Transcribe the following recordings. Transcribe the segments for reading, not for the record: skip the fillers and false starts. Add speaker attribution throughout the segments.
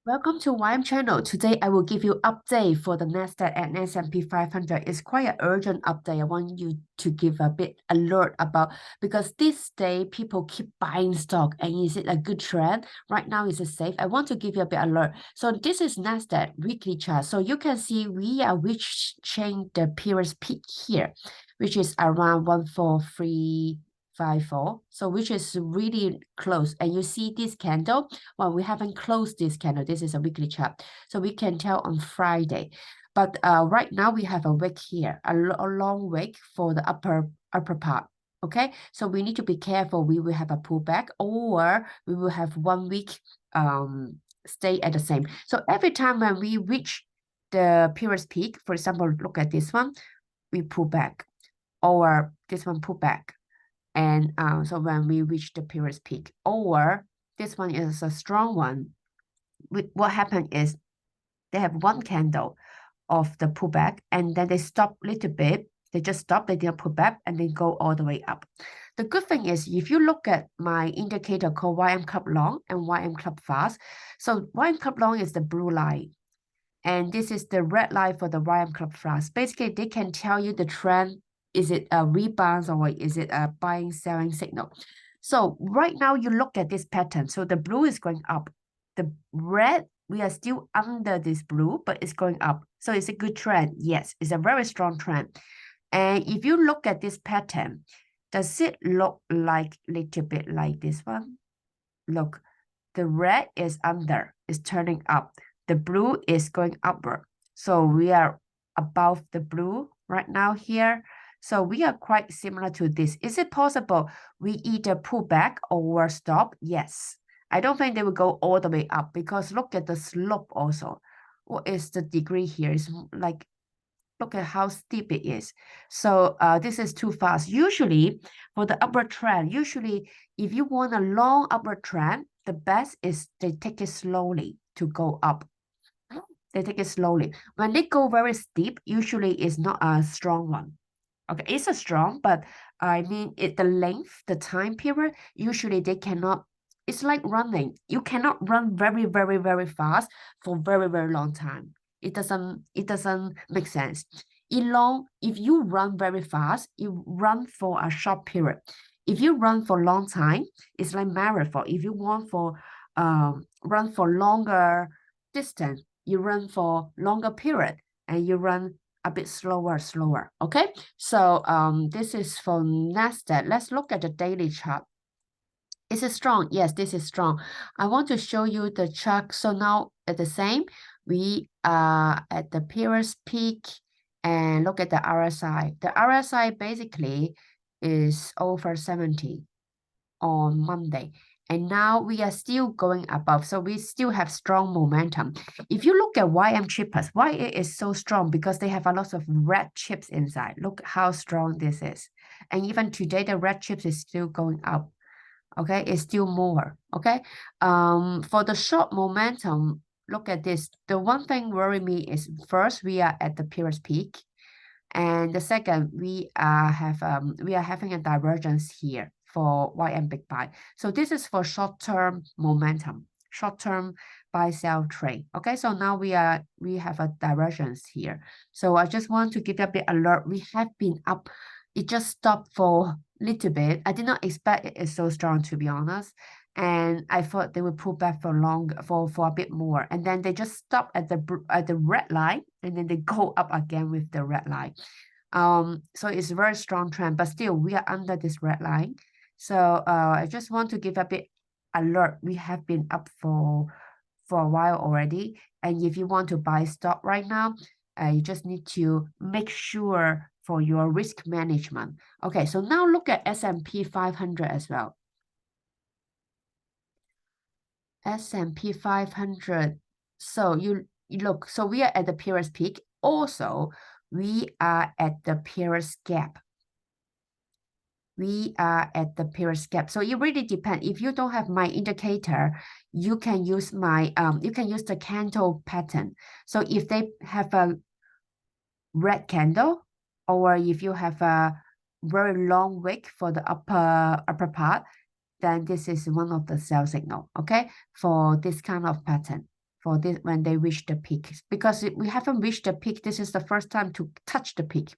Speaker 1: Welcome to ymchannel. Today I will give you update for the Nasdaq and S&P 500. It's quite an urgent update. I want you to give a bit alert about because this day people keep buying stock and is it a good trend? Right now is it safe? I want to give you a bit alert. So this is Nasdaq weekly chart. So you can see we are reaching the previous peak here, which is around 14354, so which is really close. And you see this candle, well, we haven't closed this candle. This is a weekly chart, so we can tell on Friday. But right now we have a wick here, a long wick for the upper part. Okay, so we need to be careful. We will have a pullback, or we will have 1 week stay at the same. So every time when we reach the previous peak, for example, look at this one, we pull back, or this one pull back. And so when we reach the previous peak, or this one is a strong one, what happened is they have one candle of the pullback, and then they stop a little bit. They just stop, they didn't pull back, and they go all the way up. The good thing is, if you look at my indicator called YM Club Long and YM Club Fast, so YM Club Long is the blue line, and this is the red line for the YM Club Fast. Basically, they can tell you the trend. Is it a rebound or is it a buying, selling signal? So right now you look at this pattern. So the blue is going up. The red, we are still under this blue, but it's going up. So it's a good trend. Yes, it's a very strong trend. And if you look at this pattern, does it look like a little bit like this one? Look, the red is under, is turning up. The blue is going upward. So we are above the blue right now here. So we are quite similar to this. Is it possible we either pull back or stop? Yes. I don't think they will go all the way up because look at the slope also. What is the degree here? It's like, look at how steep it is. So this is too fast. Usually for the upward trend, usually if you want a long upward trend, the best is they take it slowly to go up. They take it slowly. When they go very steep, usually it's not a strong one. Okay, it's a strong, but I mean the length, the time period, usually they cannot, it's like running. You cannot run very, very, very fast for very, very long time. It doesn't make sense. If you run very fast, you run for a short period. If you run for a long time, it's like marathon. If you want for run for longer distance, you run for longer period, and you run a bit slower. Okay, so this is for Nasdaq. Let's look at the daily chart. Is it strong? Yes, this is strong. I want to show you the chart. So now at the same, we are at the previous peak, and look at the RSI. The RSI basically is over 70 on Monday. And now we are still going above. So we still have strong momentum. If you look at YM chippers, why it is so strong? Because they have a lot of red chips inside. Look how strong this is. And even today, the red chips is still going up. Okay, it's still more. Okay. For the short momentum, look at this. The one thing worry me is first, we are at the previous peak. And the second, we are having a divergence here for YM big buy. So this is for short-term momentum, short-term buy sell trade. Okay, so now we have a divergence here. So I just want to give you a bit alert. We have been up. It just stopped for a little bit. I did not expect it is so strong, to be honest. And I thought they would pull back for a bit more, and then they just stop at the red line, and then they go up again with the red line. So it's a very strong trend, but still we are under this red line. So I just want to give a bit alert. We have been up for a while already, and if you want to buy stock right now, you just need to make sure for your risk management. Okay, so now look at S&P 500 as well. S&P 500. So you look, so we are at the previous peak. Also, we are at the previous gap. We are at the previous gap. So it really depends. If you don't have my indicator, you can use my you can use the candle pattern. So if they have a red candle, or if you have a very long wick for the upper part, then this is one of the sell signal, okay, for this kind of pattern, for this when they reach the peak, because we haven't reached the peak. This is the first time to touch the peak,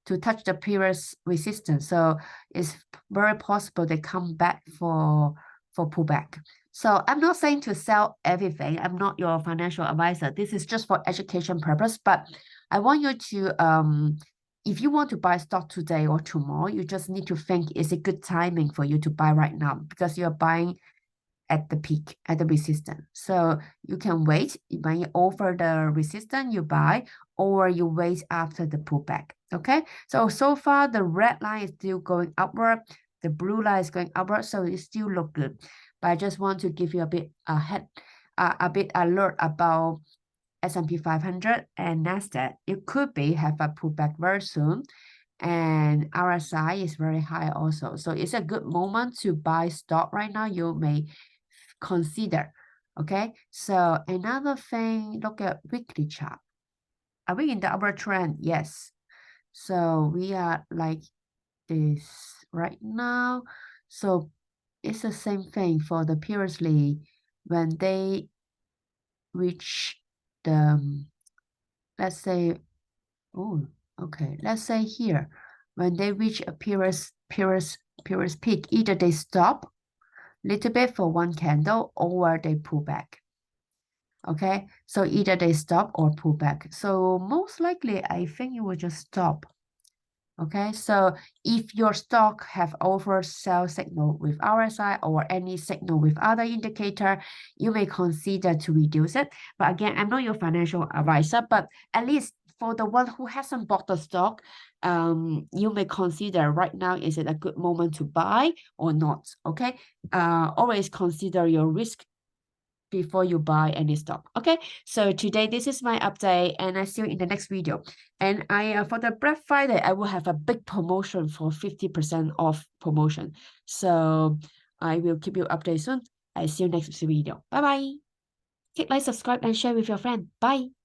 Speaker 1: to touch the previous resistance. So it's very possible they come back for pullback. So I'm not saying to sell everything. I'm not your financial advisor. This is just for education purpose. But I want you to if you want to buy stock today or tomorrow, you just need to think, is it good timing for you to buy right now? Because you're buying at the peak, at the resistance. So you can wait. When you over the resistance, you buy, or you wait after the pullback. Okay. So far the red line is still going upward. The blue line is going upward. So it still look good. But I just want to give you a bit a bit alert about S&P 500 and Nasdaq. It could be have a pullback very soon. And RSI is very high also. So it's a good moment to buy stock right now. You may consider. Okay, so another thing, look at weekly chart. Are we in the upward trend? Yes. So we are like this right now. So it's the same thing for the previously when they reach the let's say, oh, okay, let's say here when they reach a previous peak, either they stop little bit for one candle or they pull back. Okay, so either they stop or pull back. So most likely, I think you will just stop. Okay, so if your stock have oversell signal with RSI or any signal with other indicator, you may consider to reduce it. But again, I'm not your financial advisor, but at least for the one who hasn't bought the stock, you may consider right now, is it a good moment to buy or not? Okay, always consider your risk before you buy any stock. Okay, so today this is my update, and I see you in the next video. And I for the Black Friday, I will have a big promotion for 50% off promotion. So I will keep you updated soon. I see you next video. Bye bye. Click like, subscribe, and share with your friend. Bye.